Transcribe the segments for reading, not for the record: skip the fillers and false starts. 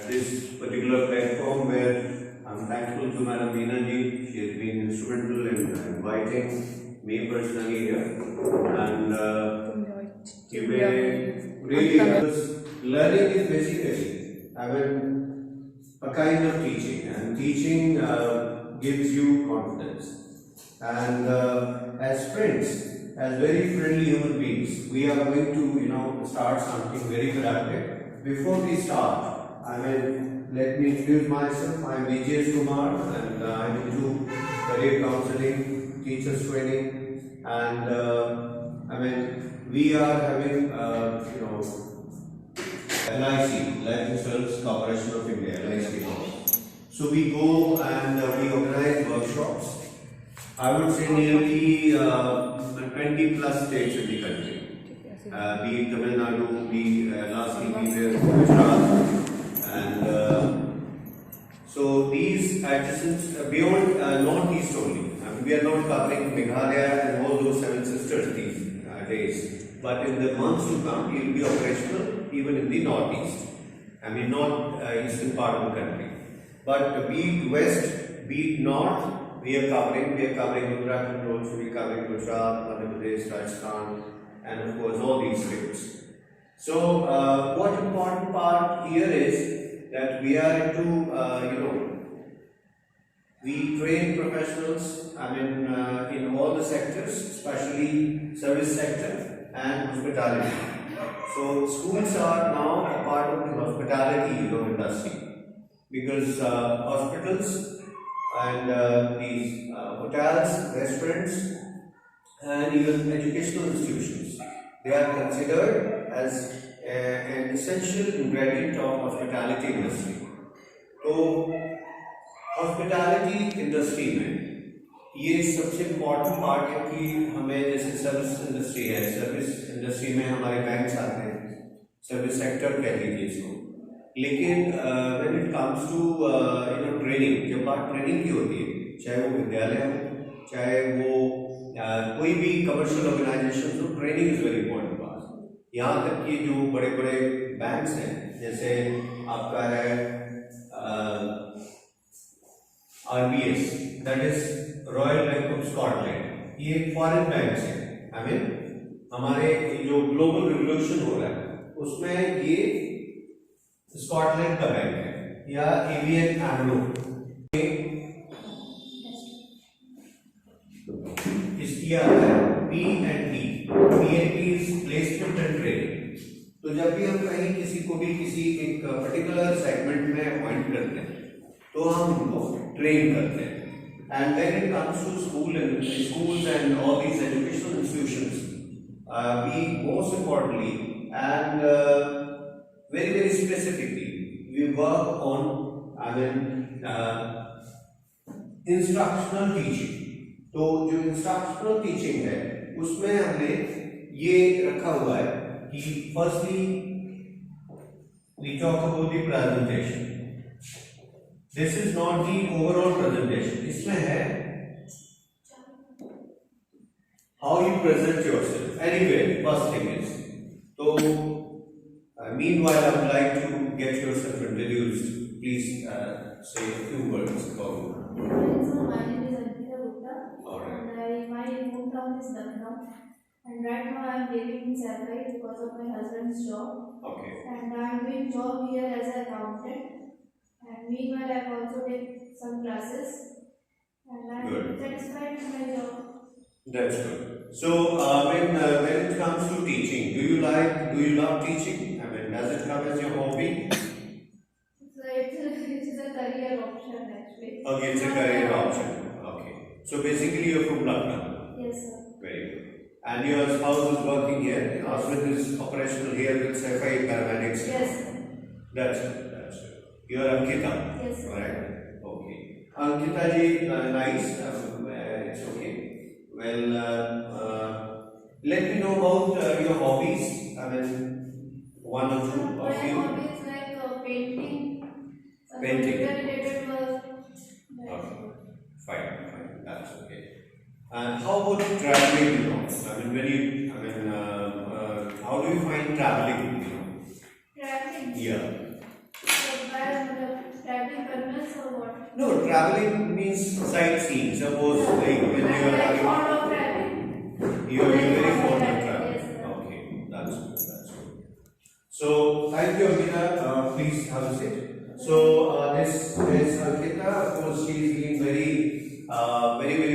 this particular platform where I'm thankful to Madam Meena ji. She has been instrumental in inviting me personally here, and really learning is basically, a kind of teaching, and teaching gives you confidence. And as friends, as very friendly human beings, we are going to, start something very productive. Before we start, let me introduce myself. I am VJS Kumar, and I am into career counseling, teachers training, and we are having, LIC, Life Insurance Corporation of India, LIC. So we go and we organize workshops. I would say nearly 20 plus states in the country. Be it Tamil Nadu, last week we were in Gujarat, and so these adjacent beyond Northeast only. We are not covering Meghalaya and all those 7 sisters these days. But in the months to come, we will be operational even in the Northeast. Not eastern part of the country. But be it West, be it North, we are covering Uttarakhand also, we are covering Gujarat, Madhya Pradesh, Rajasthan, and of course all these states. So, what important part here is that we are into, we train professionals, in all the sectors, especially service sector and hospitality. So, schools are now a part of the hospitality, industry, because hospitals and these hotels, restaurants, and even educational institutions, they are considered as an essential ingredient of hospitality industry. So, hospitality industry में ये सबसे important part है कि हमें जैसे service industry है, service industry में हमारे बैंक्स आते हैं, सर्विस सेक्टर कह लीजिए इसको, लेकिन when it comes to training, जब बात ट्रेनिंग की होती है, चाहे वो विद्यालय हो, चाहे वो कोई भी कमर्शियल ऑर्गेनाइजेशन हो, training is very important part. यहाँ तक कि जो बड़े बड़े बैंक्स हैं, जैसे आपका है RBS, that is royal bank of Scotland, ये फॉरेन बैंक्स हैं। हमारे जो ग्लोबल रिवोल्यूशन हो रहा है उसमें ये स्कॉटलैंड का बैंक है, या ABN AMRO, इसकी आता है P&T, P&T is placement and training. तो जब भी हम कहीं किसी को भी किसी एक पर्टिकुलर सेगमेंट में अपॉइंट करते हैं तो हम उनको ट्रेन करते हैं। And when it comes to schools and all these educational institutions, we most importantly and very very specifically we work on instructional teaching। तो जो instructional teaching है उसमें हमने ये रखा हुआ है कि firstly we talk about the presentation। This is not the overall presentation, इसमें है how you present yourself। Anyway, first thing is, so meanwhile I would like to get yourself introduced. Please say a few words about it. So my name is Hota, Alright. and my hometown is Lucknow, and right now I am living in Chennai because of my husband's job. Okay. And I am doing job here as an accountant. And meanwhile, I also take some classes, and I am satisfied with my job. That's good. So when it comes to teaching, do you love teaching? Does it come as your hobby? So it is a career option actually. Okay, it's a career option. Okay. So basically you're from Lucknow. Yes, sir. Very good. And your spouse is working here. Your husband is operational here with SFI paramedics. Yes, sir. That's good. You are Ankita. Yes, sir. Right. Okay. Ankita ji, nice. It's okay. Well, let me know about your hobbies. One or two My of you. hobby is like painting. Painting. Related work. Okay. Fine. That's okay. And how about traveling? How do you find traveling? Traveling. Yeah. So by traveling purpose or what? No, traveling means sightseeing. Suppose like when you are Like having, fond of traveling. you are very fond of Yes, traveling. sir. Okay, that's good. That's good. So thank you, Amina. Please have a seat. So this is Ankita. Of course, she is being very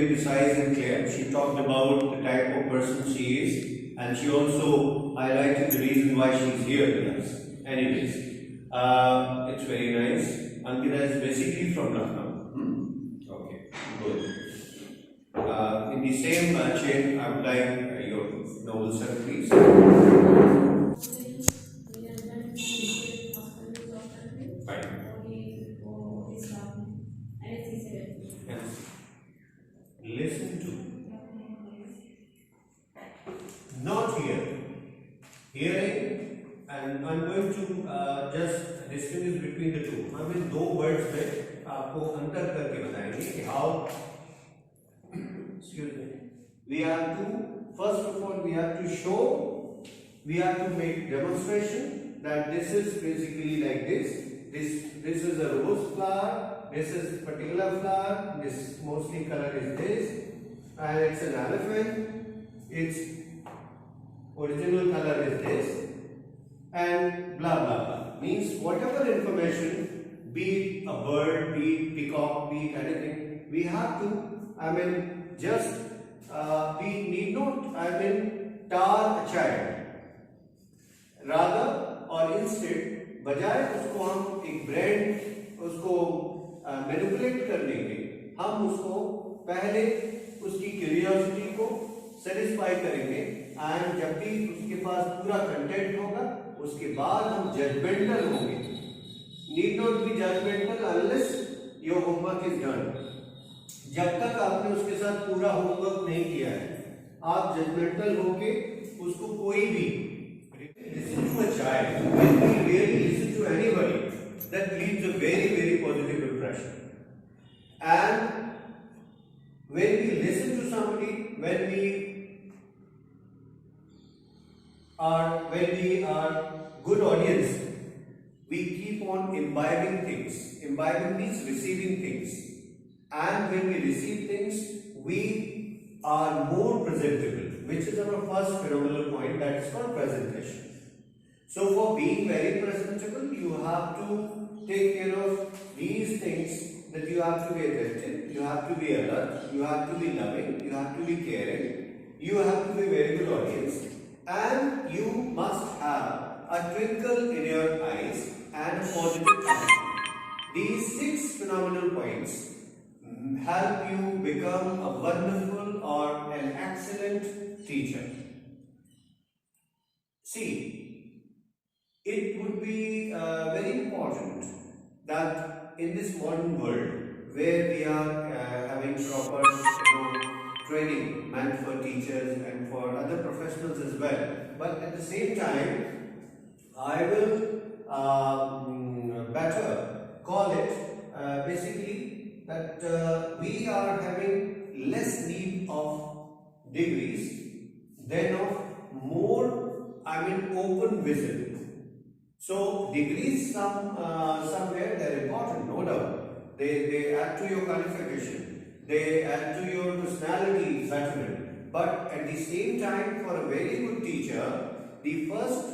precise and clear. She talked about the type of person she is, and she also highlighted the reason why she is here with us. Anyways, it's very nice. Ankita is basically from Lucknow. Okay, good. In the same chain, I would like your noble sir, please. Fine. Yes. Listen to. Not hear. Hearing, and I'm going to just distinguish between the two. हम इन दो words में आपको अंतर करके बताएंगे कि how. Excuse me. We have to, first of all, we have to show, we have to make demonstration that this is basically like this. This is a rose flower. This is particular flower. This mostly color is this, and it's an elephant. Its original color is this, and blah blah blah. Means whatever information, be it a bird, be it peacock, be it anything, we have to, just we need not, tar a child. Rather or instead, बजाय उसको हम एक brand उसको manipulate करने के, हम उसको पहले उसकी क्यूरियोसिटी को सेटिस्फाई करेंगे, एंड जब भी उसके पास पूरा कंटेंट होगा उसके बाद हम जजमेंटल होंगे. Need not be judgemental unless your homework is done. जब तक आपने उसके साथ पूरा होमवर्क नहीं किया है, आप जजमेंटल होके उसको कोई भी listen to a child, when we really listen to anybody, that leaves a very positive impression. And when we listen to somebody, when we are good audience, we keep on imbibing things. Imbibing means receiving things. And when we receive things, we are more presentable, which is our first phenomenal point, that is called presentation. So for being very presentable, you have to take care of these things, that you have to be attentive, you have to be alert, you have to be loving, you have to be caring, you have to be very good audience, and you must have a twinkle in your eyes and a positive attitude. These 6 phenomenal points help you become a wonderful or an excellent teacher. See, it would be very important that in this modern world where we are having proper training meant for teachers and for other professionals as well, but at the same time I will better call it basically that we are having less need of degrees than of more open vision. So degrees somewhere they're important, no doubt. They add to your qualification, they add to your personality betterment. But at the same time, for a very good teacher, the first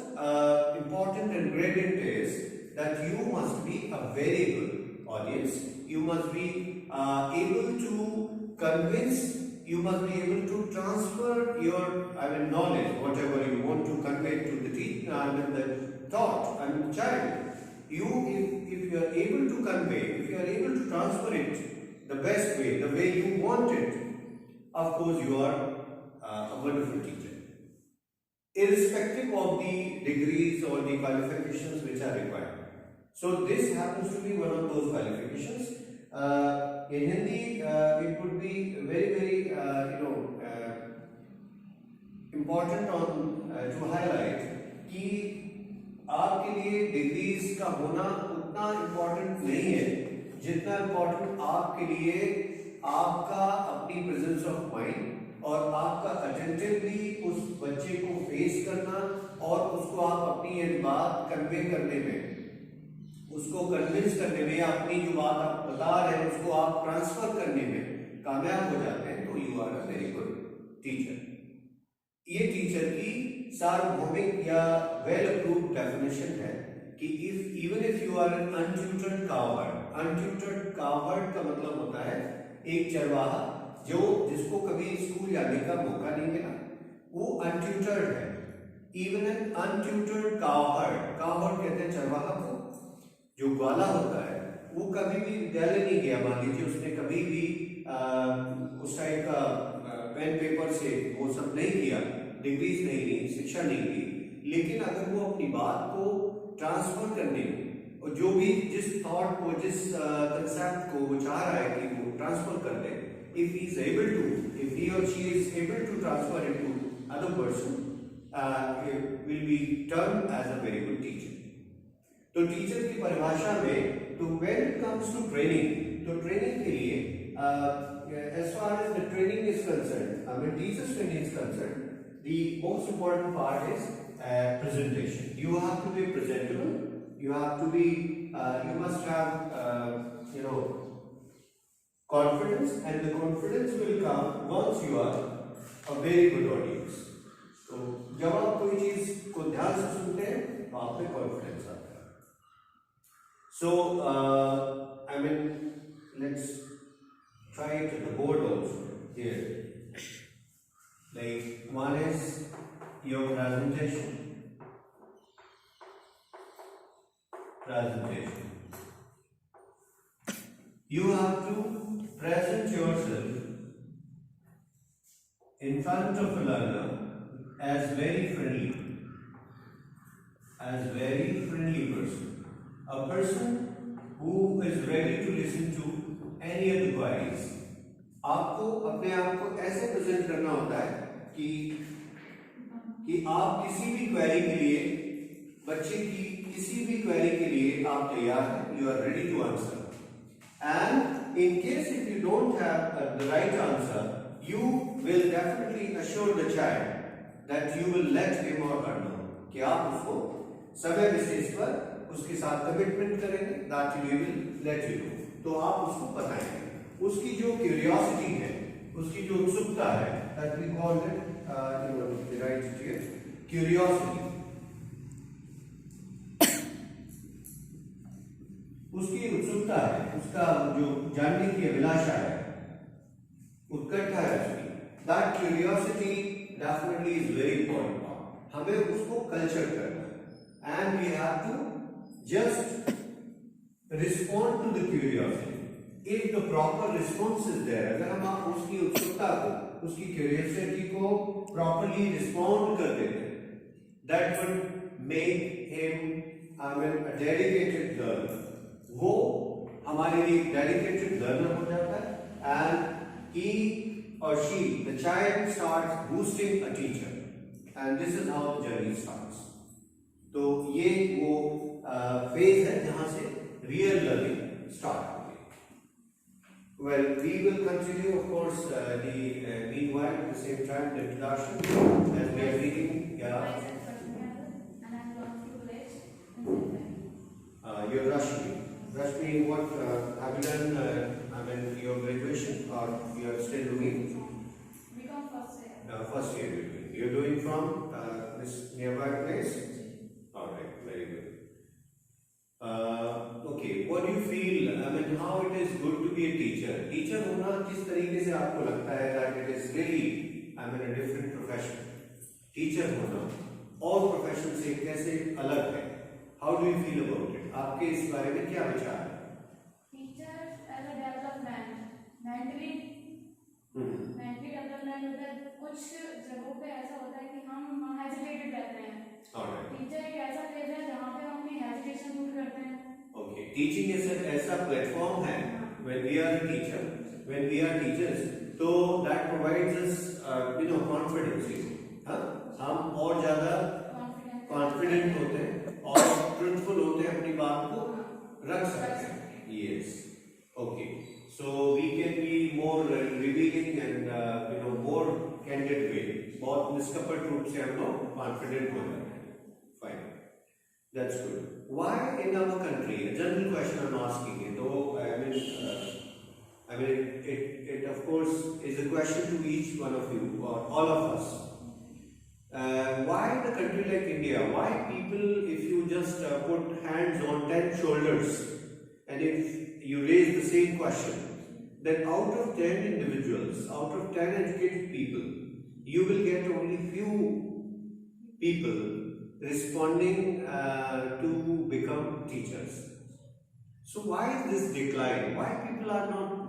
important ingredient is that you must be a very good audience. You must be able to convince. You must be able to transfer your knowledge, whatever you want to convey to the teacher, the thought and the child. If you are able to convey, if you are able to transfer it the best way, the way you want it, of course you are a wonderful teacher, irrespective of the degrees or the qualifications which are required. So this happens to be one of those qualifications. In Hindi, it would be very important to highlight कि आपके लिए degrees का होना उतना important नहीं है जितना important आपके लिए आपका अपनी प्रेजेंस ऑफ माइंड और आपका अटेंटिवली उस बच्चे को फेस करना और उसको आप अपनी ये बात कन्वे करने में उसको कन्विंस करने में, अपनी जो बात आप बता रहे हैं उसको आप ट्रांसफर करने में कामयाब हो जाते हैं, तो you are a very good teacher. ये टीचर की सार्वभौमिक या वेल अप्रूव्ड डेफिनेशन है कि even if you are an untutored coward, untutored coward का मतलब होता है एक चरवाहा जिसको कभी स्कूल जाने का मौका नहीं मिला, वो अनट्यूटर्ड है। Even an untutored coward, coward कहते हैं चरवाहा को, जो ग्वाला होता है, वो कभी भी विद्यालय नहीं गया। मान लीजिए उसने कभी भी उस टाइप का पेन पेपर से वो सब नहीं किया, डिग्रीज नहीं ली, शिक्षा नहीं ली, लेकिन अगर वो अपनी बात को ट्रांसफर करने और जो भी जिस थॉट को, जिस कंसेप्ट को वो चाह रहा है कि वो ट्रांसफर कर दे, if he is able to, if he or she is able to transfer it to other person, will be termed as a very good teacher. तो टीचर की परिभाषा में, तो when it comes to training, तो training के लिए as far as the training is concerned, when teachers training is concerned, the most important part is presentation. You have to be presentable. You have to be, you must have, confidence, and the confidence will come once you are a very good audience. तो जब आप कोई चीज को ध्यान से सुनते हैं तो आप में कॉन्फिडेंस आता है। So I mean, let's try it at the board also here. Like one is your presentation. You have to present yourself in front of a learner as very friendly person, a person who is ready to listen to any of the queries. आपको अपने आप को ऐसे present करना होता है कि आप किसी भी क्वेरी के लिए, बच्चे की किसी भी क्वेरी के लिए आप तैयार हैं, you are ready to answer. And in case if you don't have the right answer, you will definitely assure the child that you will let him or her know कि आप उसको समय विशेष पर उसके साथ कमिटमेंट करेंगे, that you will let you know. तो आप उसको बताएंगे, उसकी जो क्यूरियोसिटी है, उसकी जो उत्सुकता है, that we call it, right here, curiosity. उसकी उत्सुकता है, उसका जो जानने की अभिलाषा है, उत्कंठा है उसकी, that curiosity definitely is very important part. हमें उसको कल्चर करना है, and we have to just respond to the curiosity. If the proper response is there, अगर हम आप उसकी उत्सुकता को, उसकी क्यूरियोसिटी को properly respond कर देते हैं, that would make him, a dedicated learner. वो हमारे लिए डेडिकेटेड लर्नर हो जाता है, and he or she, the child starts boosting a teacher, and this is how the journey starts. तो ये वो फेज है जहां से रियल लर्निंग स्टार्ट होगी. Well, we will continue, of course, meanwhile at the same time the introduction as we are reading. Yeah. You're Rashmi. Rashmi, what have you done? Your graduation, or you are still doing? Become first year. First year you're doing from this nearby place. All right, very good. Okay, what do you feel? How it is good to be a teacher? Teacher होना किस तरीके से आपको लगता है that it is really, a different profession? Teacher होना और profession से कैसे अलग है? How do you feel about it? आपके इस बारे में क्या विचार है? Teacher as a development, mentally development होता है. कुछ जगहों पे ऐसा होता है कि हम हेजिटेटेड रहते हैं. टीचर एक ऐसा फेज है जहाँ पे हम अपनी हेजिटेशन दूर करते हैं. Okay, teaching is ऐसा प्लेटफॉर्म है. When we are a teacher, when we are teachers, so that provides us, confidence. हम और ज्यादा कॉन्फिडेंट होते हैं और ट्रूथफुल होते हैं, अपनी बात को रख सकते हैं. Yes. Okay. So we can be more revealing and more candid way. बहुत निष्कपट रूप से हम लोग कॉन्फिडेंट हो जाते हैं. Fine. That's good. why in our country, a general question I'm asking it, though it of course is a question to each one of you or all of us. Why in a country like India, why people, if you just put hands on 10 shoulders and if you raise the same question, then out of 10 individuals, out of 10 educated people, you will get only few people responding to become teachers. So why is this decline? Why people are not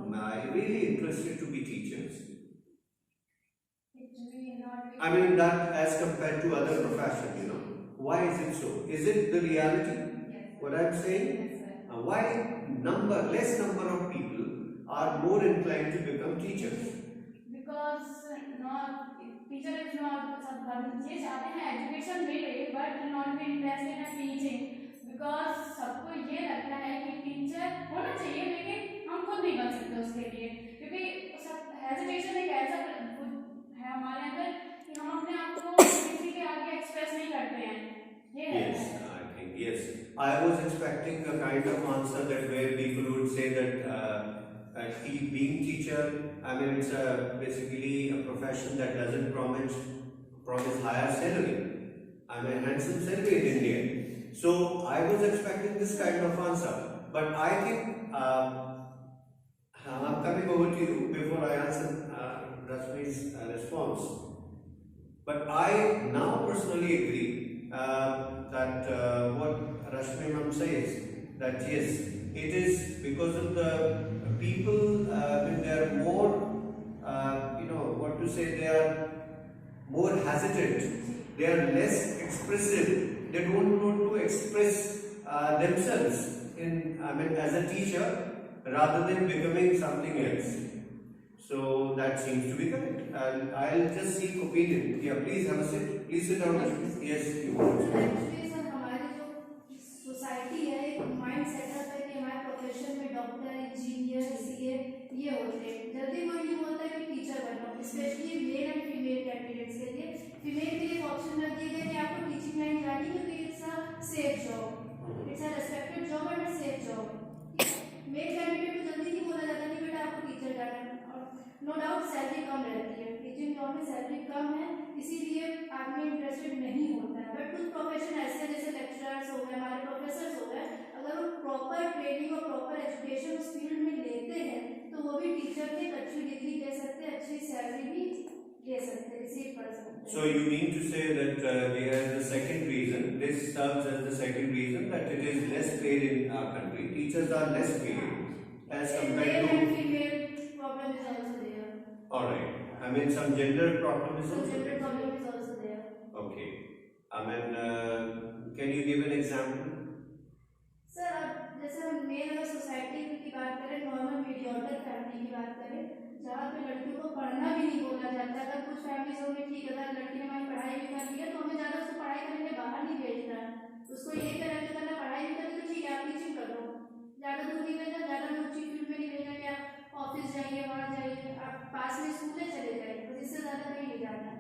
really interested to be teachers? I mean that as compared to other professions, you know. Why is it so? Is it the reality? Yes. What I'm saying? Why less number of people are more inclined to become teachers? Because teacher is not ये चाहते हैं education मिले but not be interested in teaching because सबको ये लगता है कि teacher होना चाहिए लेकिन हम खुद नहीं बन सकते उसके लिए क्योंकि सब हेजिटेशन एक ऐसा है हमारे अंदर कि हम अपने आप को किसी के आगे एक्सप्रेस नहीं करते हैं ये Yes, I think yes. I was expecting a kind of answer that where people would say that being teacher, I mean it's basically a profession that doesn't promise higher salary. I mean handsome salary in India. So I was expecting this kind of answer, but I think I'm coming over to you before I answer Rashmi's response. But I now personally agree that what Rashmi ma'am says, that yes, it is because of the people when they are more, what to say, they are more hesitant, they are less expressive, they don't want to express themselves as a teacher rather than becoming something else. So that seems to be correct. And I'll just seek opinion. Yeah, please have a sit. Please sit down. Yes, you want to. Actually sir हमारी जो society है एक mind setup है कि हमारे profession में doctor engineer CA ये होते हैं जल्दी कोई ये बोलता है कि टीचर बनो specially male and female candidates के लिए फीमेल के लिए ऑप्शन रख दिया गया कि आपको टीचिंग लाइन जानी है क्योंकि it's a safe job it's a respected job and a safe job male candidate को जल्दी नहीं बोला जाता कि बेटा आपको टीचर जाना है और नो डाउट सैलरी कम रहती है टीचिंग जॉब में सैलरी कम है इसीलिए आदमी इंटरेस्टेड नहीं होता है बट कुछ प्रोफेशन ऐसे हैं जैसे लेक्चरर्स हो गए हमारे प्रोफेसर्स हो गए अगर वो प्रॉपर ट्रेनिंग और प्रॉपर एजुकेशन उस फील्ड में लेते हैं तो वो भी टीचर की एक अच्छी डिग्री ले सकते हैं अच्छी सैलरी भी ले सकते हैं रिसीव कर सकते हैं So you mean to say that there is the second reason, this serves as the second reason that it is less paid in our country. Teachers are less paid as compared male to. and female problem is also there. Alright. I mean some gender problem is So also gender there. problem is also there. Okay. I mean, can you give an example? Sir अब जैसे हम mail अगर society की बात करें normal मीडियोटर family की बात करें जहाँ पे लड़कियों को पढ़ना भी नहीं बोला जाता अगर कुछ फैमिलीज में ठीक है अगर लड़की ने हमारी पढ़ाई भी कर ली है तो हमें ज़्यादा उसको पढ़ाई करने के बाहर नहीं भेजना है उसको यही करना करना पढ़ाई भी करें तो ठीक है आप टीचिंग कर लो ज़्यादा दूर नहीं भेजना ज़्यादा ऊँची फील्ड में नहीं भेजना कि आप ऑफिस जाइए वहाँ जाइए आप पास में स्कूल चले जाइए तो इससे ज़्यादा कहीं नहीं जाना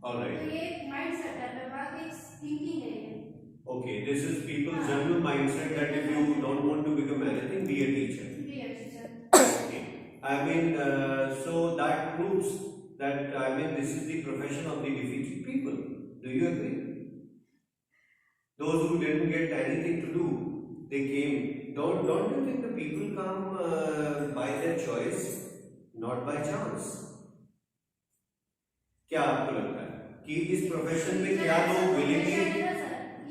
तो ये माइंड सेटअप है बात एक थिंकिंग है ये Okay, this is people's general mindset that if you don't want to become anything, be a teacher. be a teacher. Okay. I mean, so that proves that this is the profession of the defeated people. Do you agree? Those who didn't get anything to do, they came. Don't you think the people come by their choice, not by chance? क्या आपको लगता है कि इस profession में क्या लोग willingly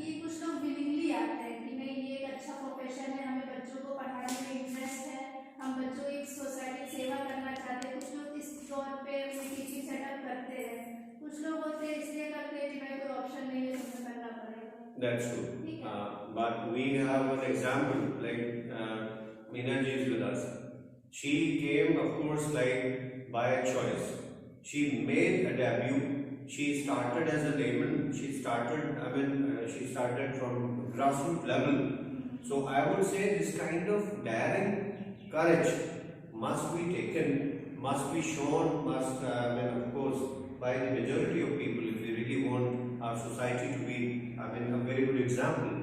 ये कुछ लोग विलिंगली आते हैं कि नहीं ये एक अच्छा प्रोफेशन है हमें बच्चों को पढ़ाने में इंटरेस्ट है हम बच्चों की सोसाइटी की सेवा करना चाहते हैं कुछ लोग इस तौर पे टीचिंग सेटअप करते हैं कुछ लोग होते हैं इसलिए करते हैं कि भाई कोई ऑप्शन नहीं है तो हमें करना पड़ेगा That's true. But we have an example like Meena ji is with us. She came, of course, like by choice. She made a debut. She started as a layman. She started from grassroots level. So I would say this kind of daring courage must be taken, must be shown, of course, by the majority of people if we really want our society to be, a very good example.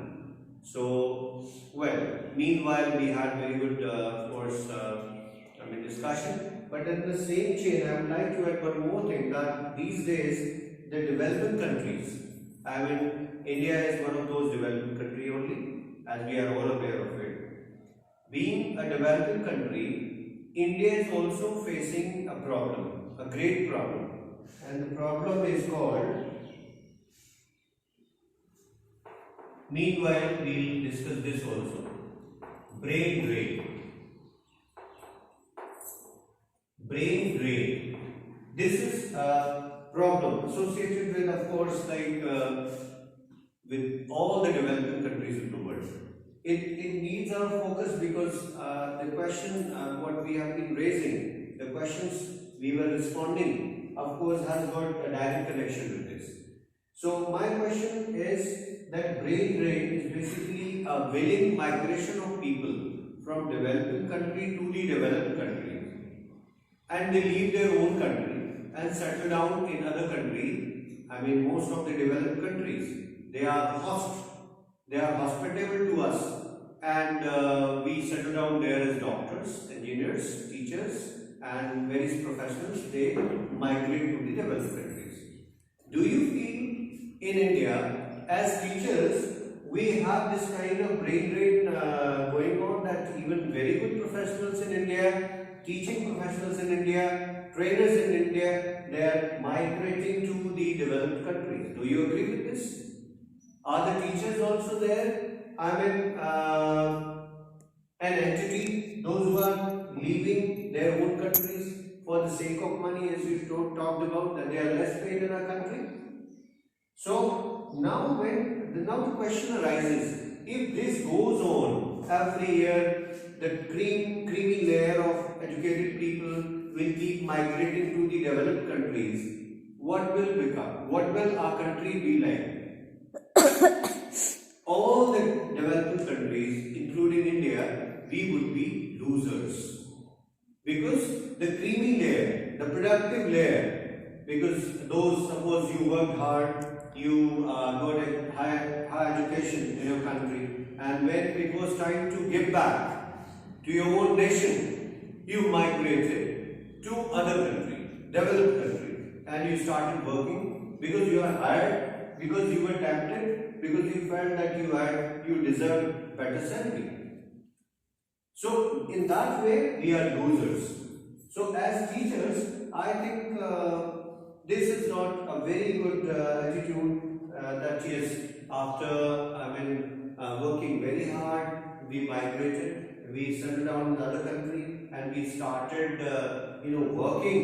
So, well, meanwhile we had very good, of course, discussion. But in the same chain, I would like to add one more thing, that these days the developing countries, I mean, India is one of those developing countries only, as we are all aware of it. Being a developing country, India is also facing a problem, a great problem, and the problem is called. Meanwhile, we'll discuss this also. Brain drain. Brain drain. This is a problem associated with, of course, with all the developing countries of the world. It needs our focus because the question what we have been raising, the questions we were responding, of course, has got a direct connection with this. So my question is that brain drain is basically a willing migration of people from developing country to the developed country, and they leave their own country and settle down in other country. I mean, most of the developed countries, they are hospitable to us, and we settle down there as doctors, engineers, teachers, and various professionals. They migrate to the developed countries. Do you feel in India, as teachers, we have this kind of brain drain going on, that even very good professionals in India, teaching professionals in India, trainers in India, they are migrating to the developed countries. Do you agree with this? Are the teachers also there? I mean, an entity, those who are leaving their own countries for the sake of money, as you talked about, that they are less paid in our country. So now the question arises, if this goes on every year, the creamy layer of educated people will keep migrating to the developed countries, what will become? What will our country be like? All the developing countries, including India, we would be losers. Because the creamy layer, the productive layer, because those, suppose you worked hard, you got a high education in your country, and when it was time to give back to your own nation, you migrated to other country, developed country, and you started working because you are hired, because you were tempted, because you felt that you deserved better salary. So in that way, we are losers. So as teachers, I think this is not a very good attitude, that yes, after working very hard, we migrated, we settled down in another country, and we started working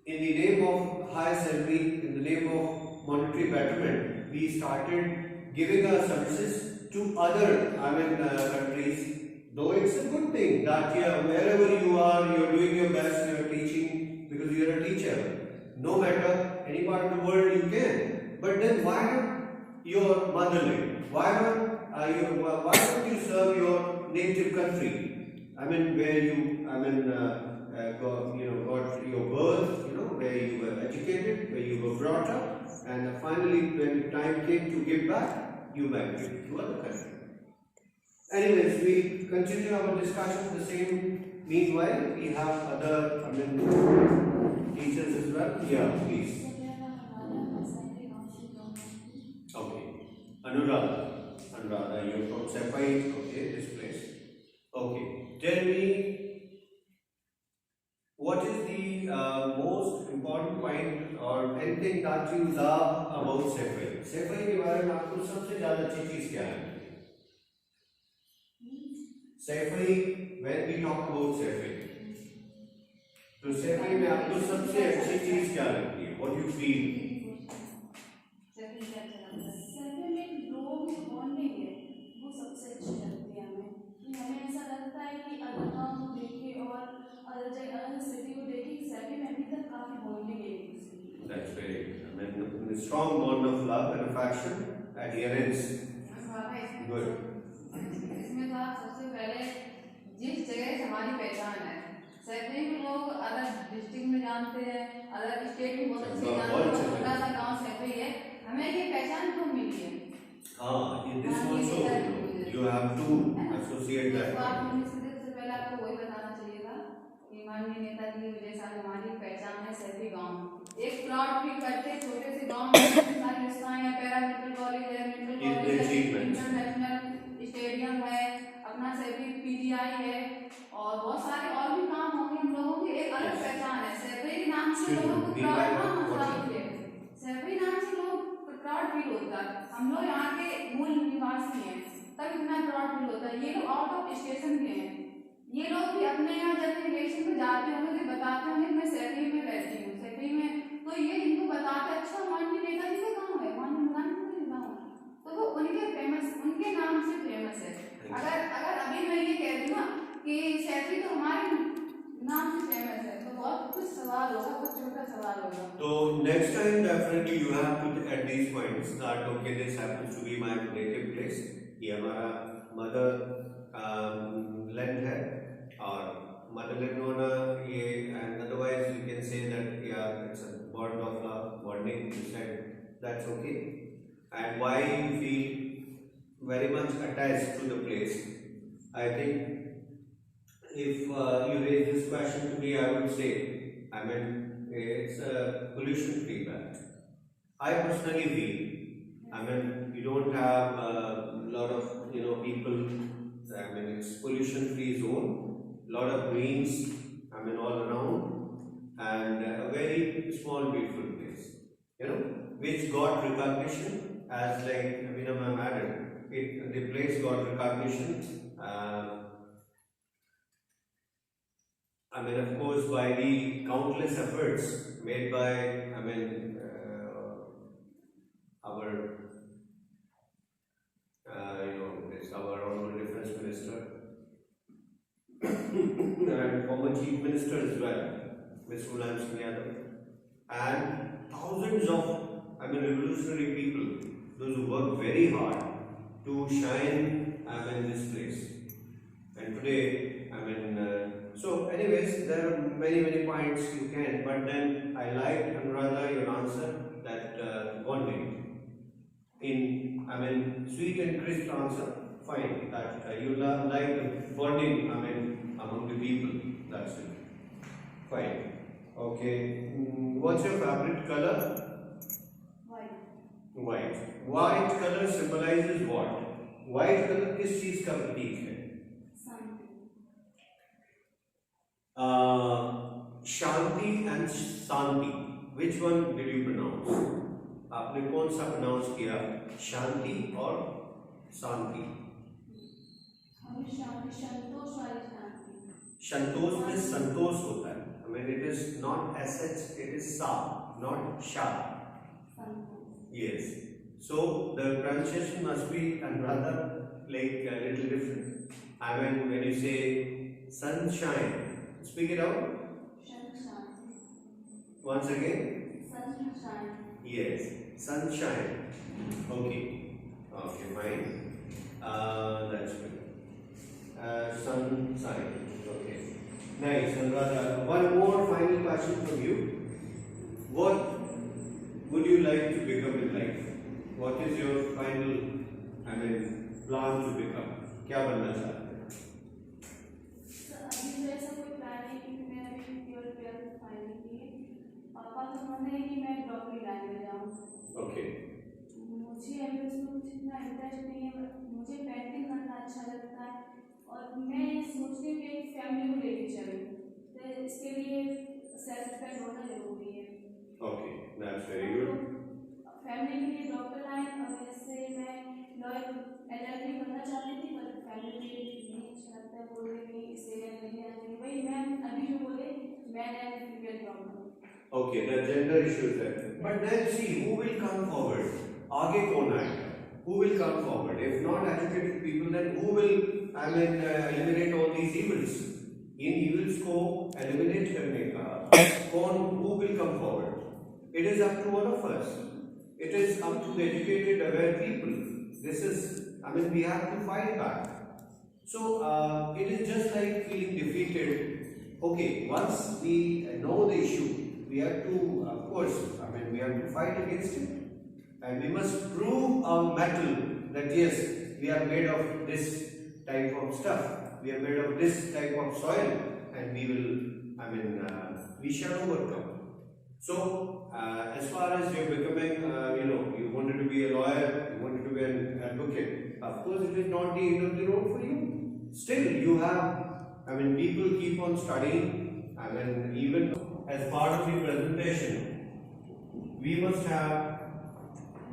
in the name of high salary, in the name of monetary betterment. We started giving our services to other countries. Though it's a good thing that wherever you are, you're doing your best, you're teaching because you're a teacher. No matter any part of the world you can. But then why not your motherland? Why don't you serve your native country? Where you got your birth, where you were educated, where you were brought up, and finally when the time came to give back, you migrated to other countries. Anyways, we continue our discussion the same. Meanwhile, we have other teachers as well. Yeah, please. Okay. Anuradha, you're from Sepai. Okay, this place. Okay. Tell me, what is the most important point or anything that you love about Sepai? Sepai के बारे में आपको सबसे ज़्यादा अच्छी चीज़ क्या है? Sepai, when we talk about Sepai, तो Sepai में आपको सबसे अच्छी चीज़ क्या लगती है? What do you feel? Sepai में लोग बॉन्डिंग है, वो सबसे अच्छी लगती है हमें ऐसा लगता है कि अगर हम देखें और अलग स्थिति को देखें, Sepai में अभी तक काफी बॉन्डिंग है। That's very, a strong bond of love and affection, adherence. Good. इसमें तो सबसे पहले जिस जगह से हमारी पहचान है, Sepai में लोग अलग डिस्ट्रिक्ट में जानते हैं, अलग स्टेट में बहुत अच्छे जानते हैं, छोटा सा गांव Sepai है, हमें ये पहचान क्यों मिली है? In this also you have to associate that. पहले आपको वही बताना चाहिए था कि माननीय नेताजी की वजह से आज हमारी पहचान है सभी गांव एक प्लॉट भी करते छोटे से गांव में सारी व्यवस्थाएं हैं पैरामेडिकल कॉलेज है मेडिकल कॉलेज है इंटरनेशनल स्टेडियम है अपना सभी पीजीआई है और बहुत सारे और भी काम होंगे हम लोगों की एक अलग पहचान है सभी के नाम से लोगों को प्राउड सभी नाम से लोग प्राउड फील होता है हम लोग यहाँ के मूल निवासी हैं तब इतना प्राउड फील होता है ये लोग आउट ऑफ स्टेशन के हैं ये लोग भी अपने यहाँ जब रिलेशन में जाते होंगे तो बताते होंगे मैं सैफी में रहती हूँ सैफी में तो ये इनको बताते अच्छा माननीय नेताजी का गाँव है माननीय प्रधानमंत्री का गाँव है तो वो उनके फेमस उनके नाम से फेमस है अगर अभी मैं ये कह दूँ ना कि सैफी तो हमारे नाम से फेमस है तो बहुत कुछ सवाल होगा कुछ छोटा सवाल होगा तो next time definitely you have to add these points that okay this happens to be my native place ये हमारा mother land है और motherland होना ये and otherwise you can say that yeah it's a bond of love bonding you said that's okay and why you feel very much attached to the place I think if you raise this question to me I would say I mean it's a pollution free belt I personally feel I mean you don't have a lot of people I mean it's pollution free zone lot of greens I mean all around and a very small beautiful place which got recognition as like Meena ma'am added the place got recognition I mean of course by the countless efforts made by I mean our our honorable defense minister and former chief minister as well, Mr. Mulayam Singh Yadav, and thousands of, I mean, revolutionary people, those who work very hard to shine, I mean, this place. And today, I mean, so anyways, there are many points you can, but then I liked Anuradha your answer that bonding. I mean, sweet and crisp answer. Fine, that you like bonding, I mean, among the people, that's it. Fine. Okay. What's your favorite color? White. White color symbolizes what? White color किस चीज का प्रतीक है? शांति and Shanti. Which one did you pronounce? आपने कौन सा pronounce किया? शांति और शांति. संतोष में संतोष होता है I mean it is not sh it is sa not sha yes so the pronunciation must be and rather like a little different I mean when you say sunshine speak it out once again sunshine yes sunshine okay fine that's good sunshine okay nice Anuradha one more final question from you what would you like to become in life what is your final I mean plan to become क्या बनना चाहते हैं अभी तो ऐसा कोई plan नहीं क्योंकि मैं अभी प्योर फाइनल की है पापा तो कहते हैं कि मैं डॉक्टरी लाइन में जाऊँ ओके मुझे अभी उसमें कुछ इतना इंटरेस्ट नहीं है मुझे पेंटिंग करना अच्छा लगता है और मैं सोचती हूँ कि फैमिली को लेके चलूँ तो इसके लिए सेल्फ डिपेंड होना जरूरी है okay that's very good family के लिए डॉक्टर लाइन और जैसे मैं लॉयर एलएलबी करना चाहती थी पर फैमिली के लिए नहीं अच्छा लगता है बोल रहे कि इससे नहीं आती वही मैं अभी जो बोले man and female problem okay the gender issues है but then see who will come forward आगे कौन आएगा who will come forward if not educated people then who will I mean eliminate all these evils in evils को eliminate करने का कौन who will come forward it is up to all of us it is up to the educated aware people this is I mean we have to fight back so it is just like feeling defeated okay once we know the issue we have to of course I mean we have to fight against it and we must prove our mettle that yes, we are made of this type of stuff, we are made of this type of soil, and we will, we shall overcome. So, as far as you're becoming, you wanted to be a lawyer, you wanted to be an advocate, of course it is not the end of the road for you. Still, you have, people keep on studying, even as part of the presentation, we must have,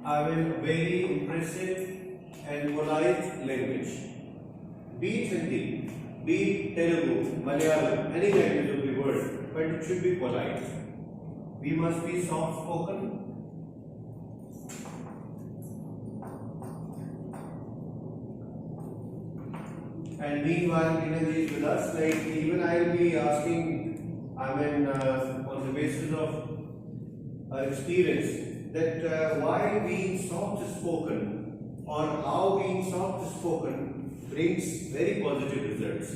very impressive and polite language. Be it Hindi, be it Telugu, Malayalam, any language of the world, but it should be polite. We must be soft spoken. And meanwhile, Meena ji is with us. Like even I will be asking, on the basis of our experience, that why being soft spoken or how being soft spoken brings very positive results.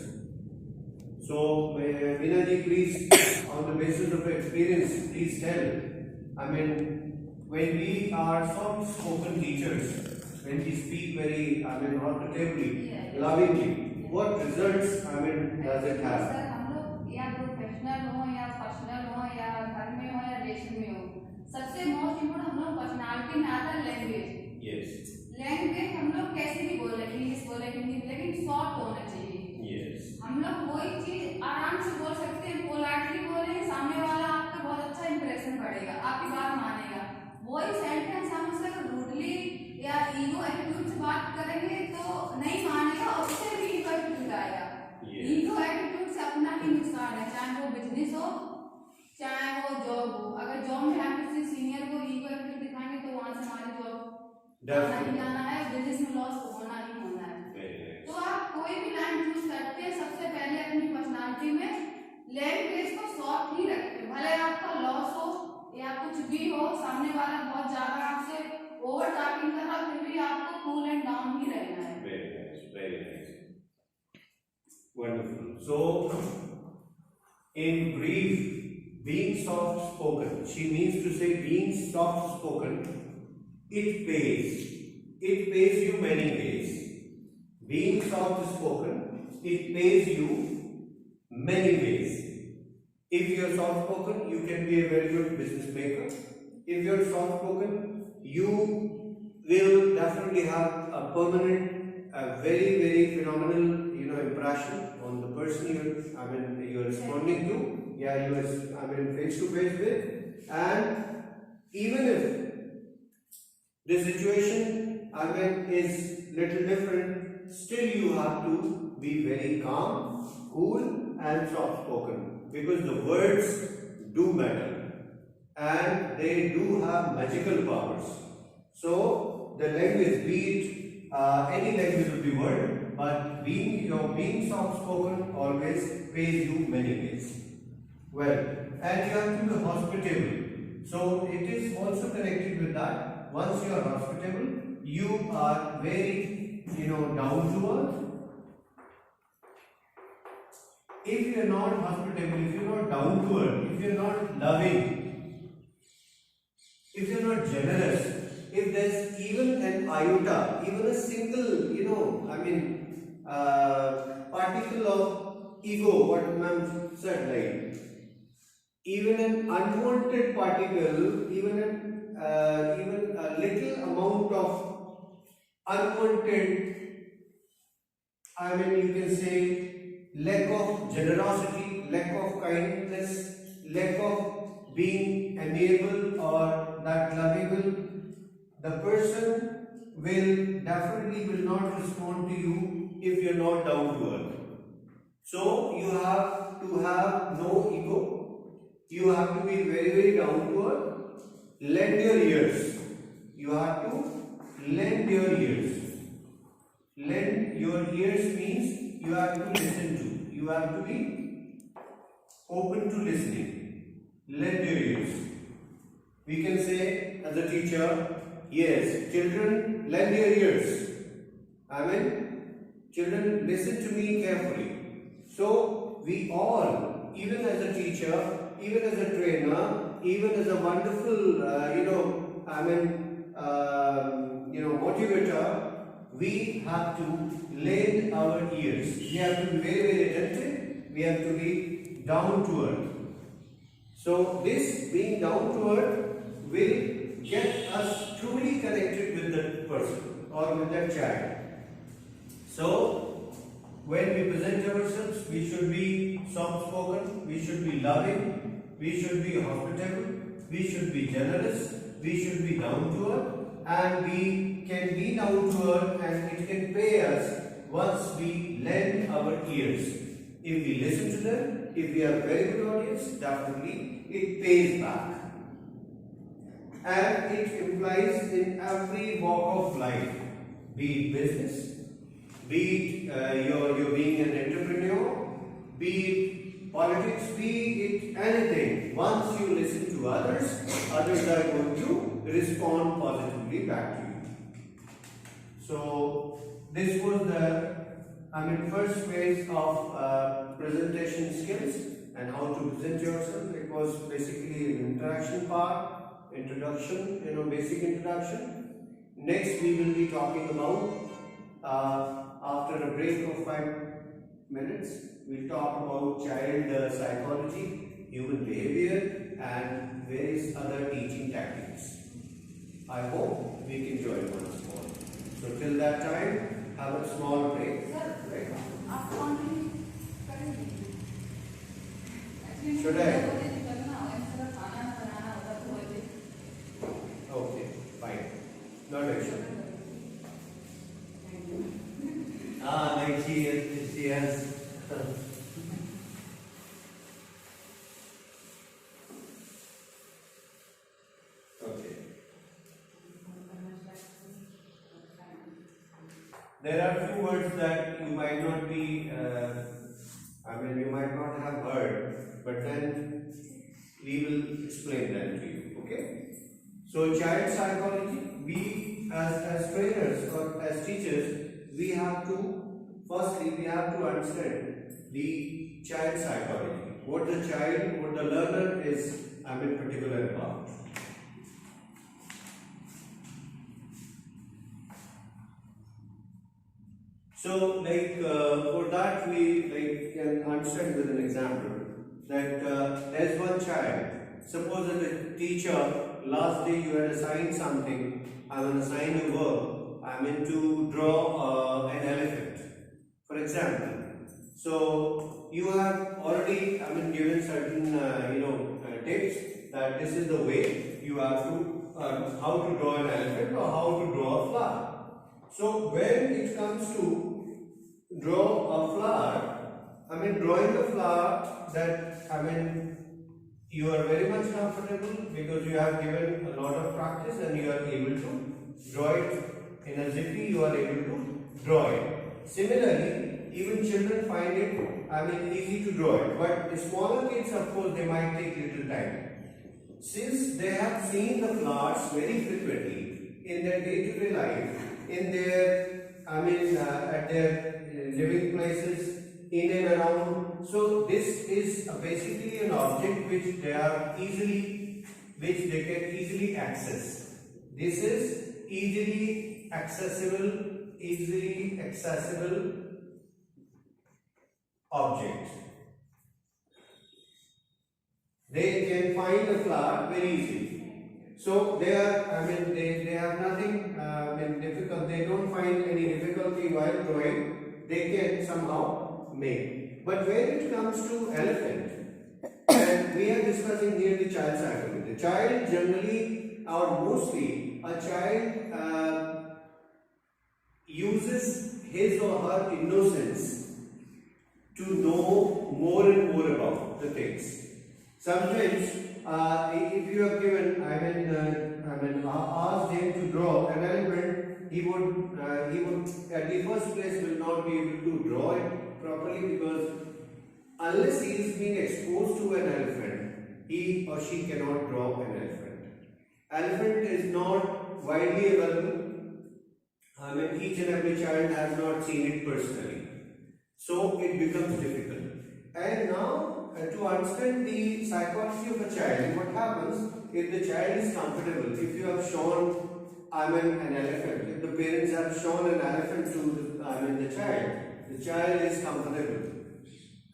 So, Meena ji, please, on the basis of experience, please tell. When we are soft spoken teachers, when we speak very, hospitably, lovingly, what results, does it have? Sir हम लोग या professional हो या personal हो या घर में हो या रिलेशन में हो, सबसे मोस्ट इम्पोर्टेंट हम लोग पर्सनालिटी में आता है लैंग्वेज। यस, लैंग्वेज हम लोग कैसे भी बोले, इंग्लिश बोले हिंदी, लेकिन सॉफ्ट होना चाहिए। यस, हम लोग कोई चीज आराम से बोल सकते हैं, पोलाइटली बोले, सामने वाला आपका बहुत अच्छा इंप्रेशन पड़ेगा, आपकी बात मानेगा। वही सेंटेंस हम उससे रूडली या ईगो एटीट्यूड से बात करेंगे तो नहीं मानेगा और उससे भी ईगो एटीट्यूड आएगा। ईगो एटीट्यूड से अपना ही नुकसान है, चाहे वो बिजनेस हो चाहे वो जॉब हो। अगर जॉब में हम किसी सीनियर को ईगो एटीट्यूड दिखाएंगे तो वहां से हमारी जॉब जाना ही जाना है, बिजनेस में लॉस होना ही होना है। तो आप कोई भी लाइन चूज करते हैं, सबसे पहले अपनी पर्सनालिटी में लैंग्वेज को सॉफ्ट ही रखें। भले आपका लॉस हो या कुछ भी हो, सामने वाला बहुत ज्यादा आपसे ओवर टॉकिंग कर रहा, फिर भी आपको कूल एंड डाउन ही रहना है। very nice, wonderful. So, in brief, being soft spoken, she means to say being soft spoken, it pays you many ways. Being soft spoken, it pays you many ways. If you are soft spoken, you can be a very good business maker. If you are soft spoken, you will definitely have a permanent, very, very phenomenal, impression on the person you are responding to. Yeah, you are, face to face with. And even if the situation, is little different, still you have to be very calm, cool, and soft spoken, because the words do matter and they do have magical powers. So the language, be it any language of the world, but being soft spoken always pays you many ways. Well, and you have to be hospitable. So it is also connected with that. Once you are hospitable, you are very, down to earth. If you are not hospitable, if you are not down to earth, if you are not loving, if you are not generous, if there is even an iota, even a single, particle of ego, what ma'am said, like, even an unwanted particle, even a little amount of unwanted, you can say, lack of generosity, lack of kindness, lack of being amiable or that lovable, the person will not respond to you if you are not down to earth. So you have to have no ego. You have to be very, very down to earth. Lend your ears. You have to lend your ears. Lend your ears means you have to listen to. You have to be open to listening. Lend your ears. We can say as a teacher, yes, children, lend your ears. Children, listen to me carefully. So we all, even as a teacher, even as a trainer, even as a wonderful, motivator, we have to lend our ears. We have to be very, very attentive. We have to be down to earth. So this being down to earth will get us truly connected with that person or with that child. So when we present ourselves, we should be soft-spoken, we should be loving, we should be hospitable, we should be generous, we should be down to earth, and we can be down to earth and it can pay us once we lend our ears. If we listen to them, if we are a very good audience, definitely it pays back. And it implies in every walk of life, be it business, be it you're being an entrepreneur, be it politics, be it anything. Once you listen to others, others are going to respond positively back to you. So this was the first phase of presentation skills and how to present yourself. It was basically an interaction part, introduction, basic introduction. Next we will be talking about after a break of 5 minutes, we'll talk about child psychology, human behavior and various other teaching techniques. I hope we can join once more. So till that time, have a small break. Should I? Okay, fine. Not an issue. Like she has. Okay. There are few words that you might not be, you might not have heard, but then we will explain them to you, okay? So child psychology, we as trainers or as teachers, we have to, firstly we have to understand the child psychology, what the child, what the learner is, particular about. So for that we can understand with an example that there is one child. Suppose that the teacher last day you had assigned something, assigned a work, to draw an elephant, for example. So you have already given certain tips that this is the way you have to how to draw an elephant or how to draw a flower. So when it comes to draw a flower, drawing a flower that you are very much comfortable because you have given a lot of practice and you are able to draw it in a zippy, you are able to draw it. Similarly, even children find it easy to draw it, but the smaller kids, of course, they might take little time. Since they have seen the flowers very frequently in their day-to-day life, in their at their living places, in and around. So this is basically an object which they can easily access. This is easily accessible object. They can find a flower very easily. So they are, they have nothing difficult. They don't find any difficulty while drawing. They can somehow make. But when it comes to elephant, and we are discussing here the child psychology. The child generally, or mostly, a child uses his or her innocence to know more and more about the things. Sometimes, if you have given, asked him to draw an elephant, he would at the first place will not be able to draw it properly because unless he is being exposed to an elephant, he or she cannot draw an elephant. Elephant is not widely available. Each and every child has not seen it personally. So it becomes difficult. And now, to understand the psychology of a child, what happens if the child is comfortable, if you have shown an elephant. If the parents have shown an elephant to the child is comfortable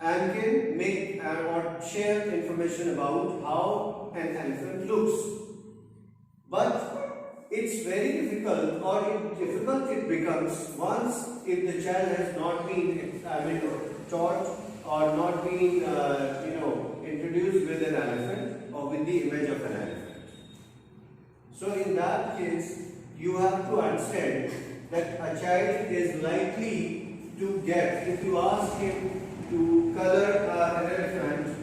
and can make or share information about how an elephant looks. But it's very difficult, or difficult it becomes once if the child has not been taught or not been introduced with an elephant or with the image of an elephant. So in that case, you have to understand that a child is likely to get, if you ask him to color an elephant,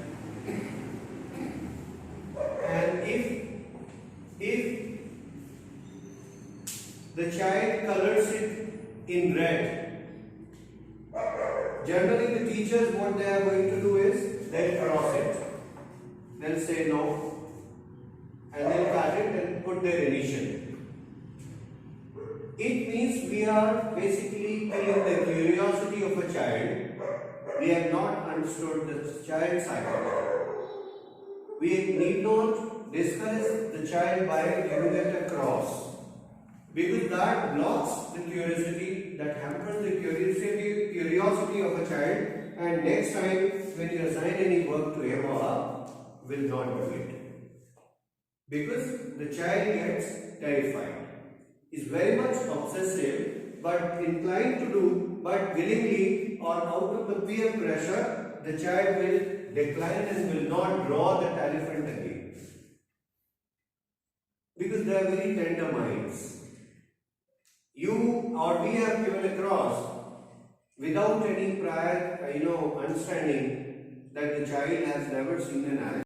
and if the child colors it in red, generally the teachers, what they are going to do is they'll cross it. They'll say no, and they'll cut it and put their initial. It means we are basically killing the curiosity of a child. We have not understood the child's psychology. We need not discourage the child by giving it a cross, because that blocks the curiosity, that hampers the curiosity of a child, and next time when you assign any work to him or her, will not do it. Because the child gets terrified, is very much obsessive, but inclined to do, but willingly or out of the peer pressure, the child will decline and will not draw that elephant again. Because they are very tender minds. You or we have given a cross without any prior, understanding that the child has never seen an elephant.